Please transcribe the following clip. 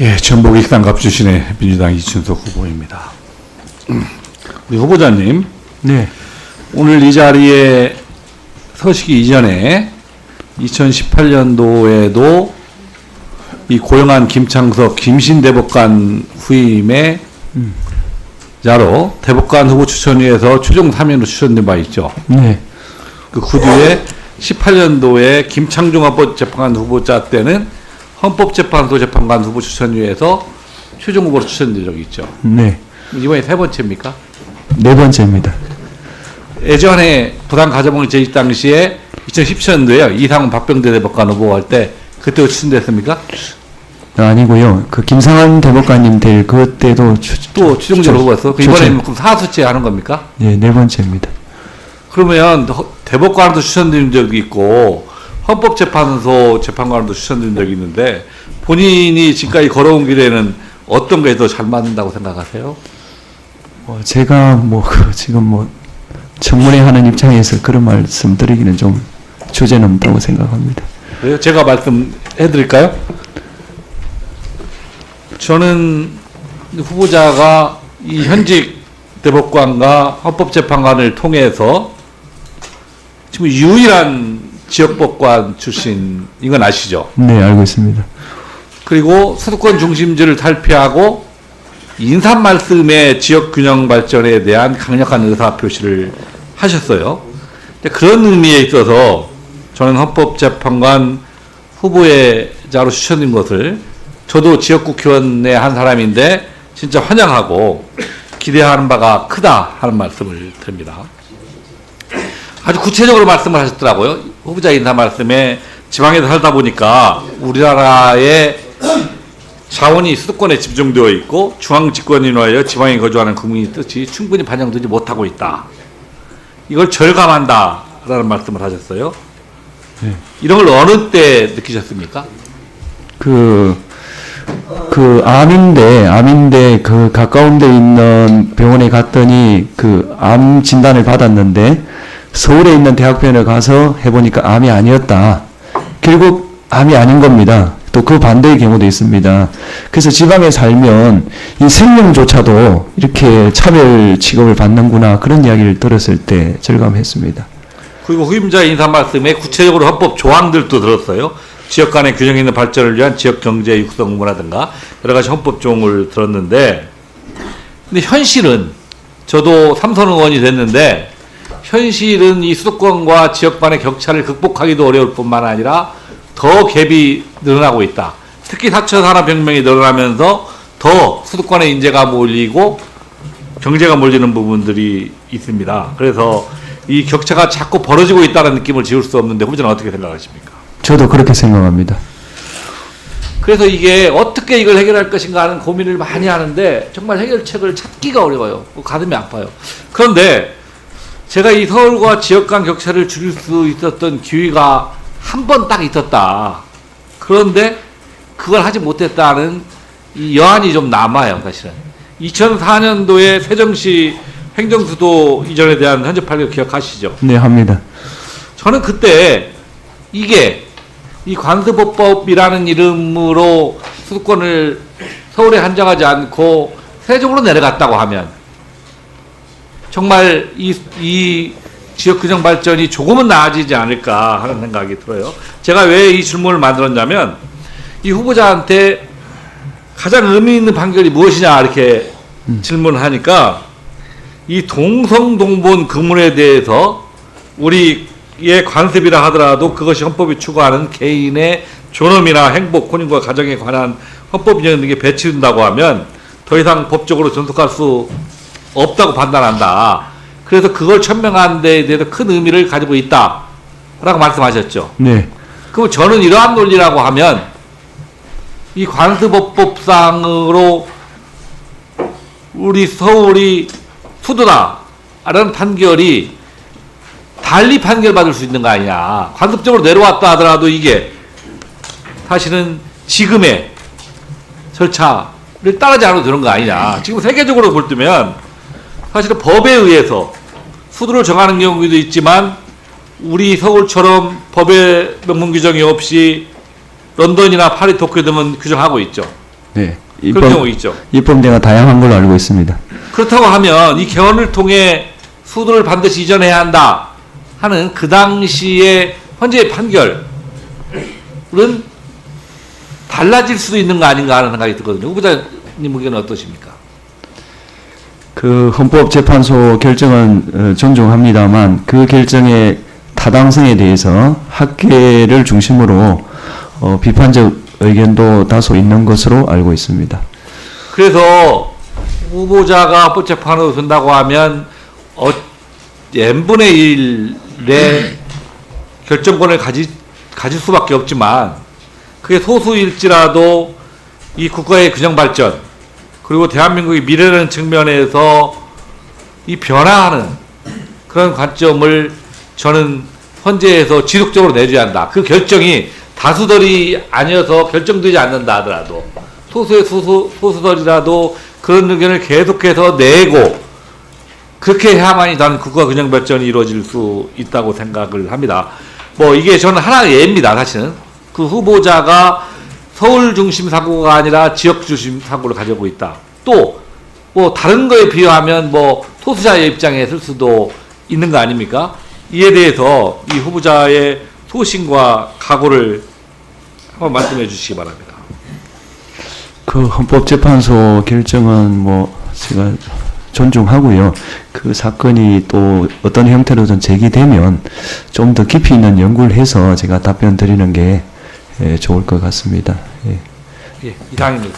예, 전북 익산갑 출신의 민주당 이춘석 후보입니다. 우리 후보자님, 네. 오늘 이 자리에 서시기 이전에 2018년도에도 이 고영한 김창석 김신대법관 후임의 자로 대법관 후보 추천위에서 최종 3인으로 추천된 바 있죠. 네. 그 뒤에 18년도에 김창중 헌법재판관 후보자 때는 헌법재판소 재판관 후보 추천위에서 최종 후보로 추천된 적이 있죠. 네. 이번에 세 번째입니까? 네 번째입니다. 예전에 부산가정법원 제직 당시에 2017년도에요. 이상훈 박병대 대법관 후보 할 때 그때 추천됐습니까? 아니고요. 그 김상환 대법관님 될 그때도 또 추정자로 후보였어. 이번에는 그럼 사수째 하는 겁니까? 네, 네 번째입니다. 그러면 대법관도 추천된 적이 있고 헌법재판소 재판관도 추천된 적이 있는데 본인이 지금까지 걸어온 길에는 어떤 게 더 잘 맞는다고 생각하세요? 제가 지금 청문회 하는 입장에서 그런 말씀 드리기는 좀 주제넘다고 생각합니다. 그래요? 제가 말씀해 드릴까요? 저는 후보자가 이 현직 대법관과 헌법재판관을 통해서 지금 유일한 지역법관 출신인 건 아시죠? 네, 알고 있습니다. 그리고 수도권 중심지를 탈피하고 인사 말씀의 지역 균형 발전에 대한 강력한 의사 표시를 하셨어요. 그런 의미에 있어서 저는 헌법재판관 후보자로 추천된 것을 저도 지역국회의원의 한 사람인데 진짜 환영하고 기대하는 바가 크다 하는 말씀을 드립니다. 아주 구체적으로 말씀을 하셨더라고요. 후보자 인사 말씀에 지방에서 살다 보니까 우리나라의 자원이 수도권에 집중되어 있고 중앙 집권에 인하여 지방에 거주하는 국민의 뜻이 충분히 반영되지 못하고 있다. 이걸 절감한다라는 말씀을 하셨어요. 네. 이런 걸 어느 때 느끼셨습니까? 암인데 그 가까운 데 있는 병원에 갔더니 그 암 진단을 받았는데 서울에 있는 대학병원에 가서 해보니까 암이 아니었다. 결국 암이 아닌 겁니다. 또 그 반대의 경우도 있습니다. 그래서 지방에 살면 이 생명조차도 이렇게 차별 취급을 받는구나, 그런 이야기를 들었을 때 절감했습니다. 그리고 후임자 인사 말씀에 구체적으로 헌법 조항들도 들었어요. 지역 간의 균형 있는 발전을 위한 지역 경제 육성 의무라든가 여러 가지 헌법 조항을 들었는데, 근데 현실은 저도 삼선 의원이 됐는데 현실은 이 수도권과 지역 간의 격차를 극복하기도 어려울 뿐만 아니라 더 갭이 늘어나고 있다. 특히 4차 산업혁명이 늘어나면서 더 수도권의 인재가 몰리고 경제가 몰리는 부분들이 있습니다. 그래서 이 격차가 자꾸 벌어지고 있다는 느낌을 지울 수 없는데 후보자는 어떻게 생각하십니까? 저도 그렇게 생각합니다. 그래서 이게 어떻게 이걸 해결할 것인가 하는 고민을 많이 하는데 정말 해결책을 찾기가 어려워요. 가슴이 아파요. 그런데 제가 이 서울과 지역 간 격차를 줄일 수 있었던 기회가 한 번 딱 있었다. 그런데 그걸 하지 못했다는 이 여한이 좀 남아요, 사실은. 2004년도에 세정시 행정수도 이전에 대한 현재 판결 기억하시죠? 네, 합니다. 저는 그때 이게 이 관습법이라는 이름으로 수도권을 서울에 한정하지 않고 세종으로 내려갔다고 하면 정말 이 지역 균형 발전이 조금은 나아지지 않을까 하는 생각이 들어요. 제가 왜 이 질문을 만들었냐면 이 후보자한테 가장 의미 있는 판결이 무엇이냐 이렇게 질문을 하니까 이 동성동본 금문에 대해서 우리의 관습이라 하더라도 그것이 헌법이 추구하는 개인의 존엄이나 행복, 혼인과 가정에 관한 헌법 인정 등에 배치된다고 하면 더 이상 법적으로 존속할 수 없다고 판단한다. 그래서 그걸 천명하는 데에 대해서 큰 의미를 가지고 있다 라고 말씀하셨죠. 네. 그럼 저는 이러한 논리라고 하면 이 관습법상으로 우리 서울이 수도다 라는 판결이 달리 판결받을 수 있는 거 아니냐. 관습적으로 내려왔다 하더라도 이게 사실은 지금의 절차를 따르지 않아도 되는 거 아니냐. 지금 세계적으로 볼 때면 사실은 법에 의해서 수도를 정하는 경우도 있지만 우리 서울처럼 법의 명문 규정이 없이 런던이나 파리, 도쿄 등은 규정하고 있죠. 네. 그런 경우 있죠. 입법례가 다양한 걸로 알고 있습니다. 그렇다고 하면 이 개헌을 통해 수도를 반드시 이전해야 한다 하는 그 당시의 헌재의 판결은 달라질 수도 있는 거 아닌가 하는 생각이 들거든요. 후보자님 의견은 어떠십니까? 그 헌법재판소 결정은 존중합니다만 그 결정의 타당성에 대해서 학계를 중심으로 비판적 의견도 다소 있는 것으로 알고 있습니다. 그래서 후보자가 헌법재판으로 든다고 하면 n분의 1의 결정권을 가질 수밖에 없지만 그게 소수일지라도 이 국가의 균형 발전 그리고 대한민국의 미래라는 측면에서 이 변화하는 그런 관점을 저는 헌재에서 지속적으로 내줘야 한다. 그 결정이 다수덜이 아니어서 결정되지 않는다 하더라도 소수의 소수덜이라도 그런 의견을 계속해서 내고 그렇게 해야만이 나는 국가 균형 발전이 이루어질 수 있다고 생각을 합니다. 뭐 이게 저는 하나의 예입니다. 사실은 그 후보자가 서울 중심 사고가 아니라 지역 중심 사고를 가지고 있다. 또 뭐 다른 거에 비유하면 뭐 소수자의 입장에 설 수도 있는 거 아닙니까? 이에 대해서 이 후보자의 소신과 각오를 한번 말씀해 주시기 바랍니다. 그 헌법재판소 결정은 뭐 제가 존중하고요. 그 사건이 또 어떤 형태로든 제기되면 좀 더 깊이 있는 연구를 해서 제가 답변 드리는 게 좋을 것 같습니다. 예. 예, 이상입니다.